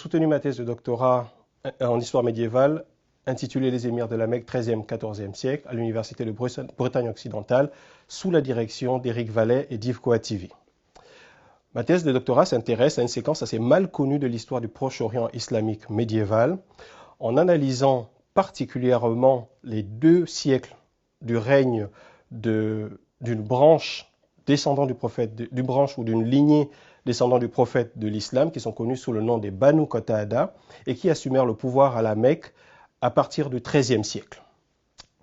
soutenu ma thèse de doctorat en histoire médiévale intitulée Les émirs de la Mecque 13e, 14e siècle à l'Université de Bretagne occidentale sous la direction d'Éric Vallet et d'Yves Coativi. Ma thèse de doctorat s'intéresse à une séquence assez mal connue de l'histoire du Proche-Orient islamique médiéval en analysant particulièrement les 2 siècles du règne d'une branche descendant du prophète, d'une branche ou d'une lignée descendant du prophète de l'islam qui sont connus sous le nom des Banu Qatada et qui assumèrent le pouvoir à la Mecque à partir du XIIIe siècle.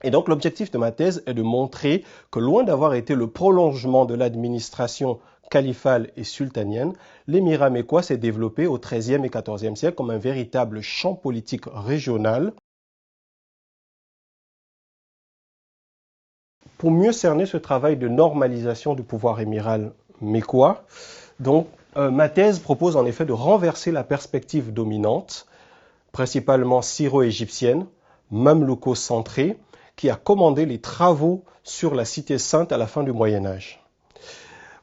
Et donc l'objectif de ma thèse est de montrer que loin d'avoir été le prolongement de l'administration califale et sultanienne, l'émirat mécois s'est développé au XIIIe et XIVe siècle comme un véritable champ politique régional. Pour mieux cerner ce travail de normalisation du pouvoir émiral mécois, donc, ma thèse propose en effet de renverser la perspective dominante, principalement syro-égyptienne, mamelouco-centrée, qui a commandé les travaux sur la Cité sainte à la fin du Moyen-Âge.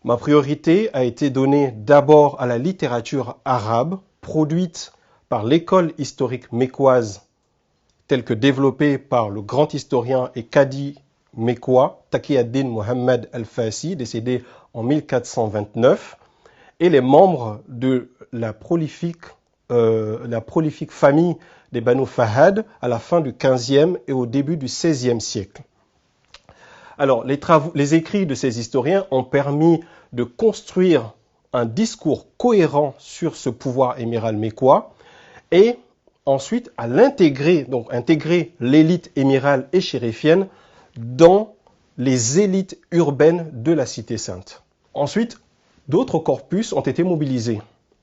Ma priorité a été donnée d'abord à la littérature arabe, produite par l'école historique mécoise, telle que développée par le grand historien et cadi mécois, Taqi-ad-Din Muhammad al-Fassi, décédé en 1429, et les membres de la prolifique famille des Banu Fahad à la fin du XVe et au début du XVIe siècle. Alors, les écrits de ces historiens ont permis de construire un discours cohérent sur ce pouvoir émiral mécois et ensuite à l'intégrer, donc intégrer l'élite émirale et chérifienne dans les élites urbaines de la Cité sainte. Ensuite, d'autres corpus ont été mobilisés,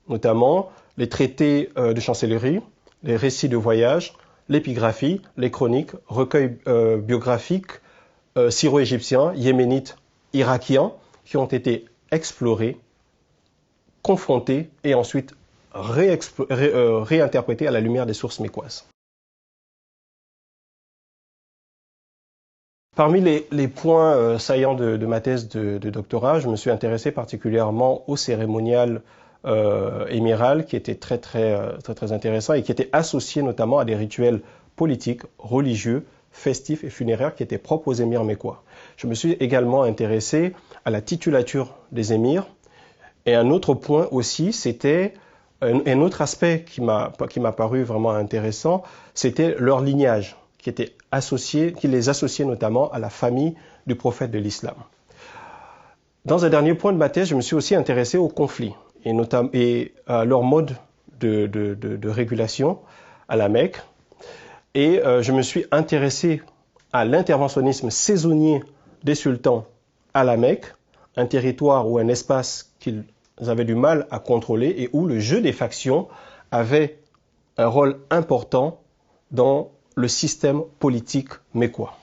notamment les traités de chancellerie, les récits de voyage, l'épigraphie, les chroniques, recueils biographiques syro-égyptiens, yéménites, irakiens, qui ont été explorés, confrontés et ensuite réinterprétés à la lumière des sources mécoises. Parmi les points saillants de ma thèse de doctorat, je me suis intéressé particulièrement au cérémonial émiral qui était très intéressant et qui était associé notamment à des rituels politiques, religieux, festifs et funéraires qui étaient propres aux émirs mécois. Je me suis également intéressé à la titulature des émirs et un autre point aussi, c'était un autre aspect qui m'a paru vraiment intéressant, c'était leur lignage qui les associait notamment à la famille du prophète de l'islam. Dans un dernier point de ma thèse, je me suis aussi intéressé aux conflits et à leur mode de régulation à la Mecque. Et je me suis intéressé à l'interventionnisme saisonnier des sultans à la Mecque, un territoire ou un espace qu'ils avaient du mal à contrôler et où le jeu des factions avait un rôle important dans le système politique mécois.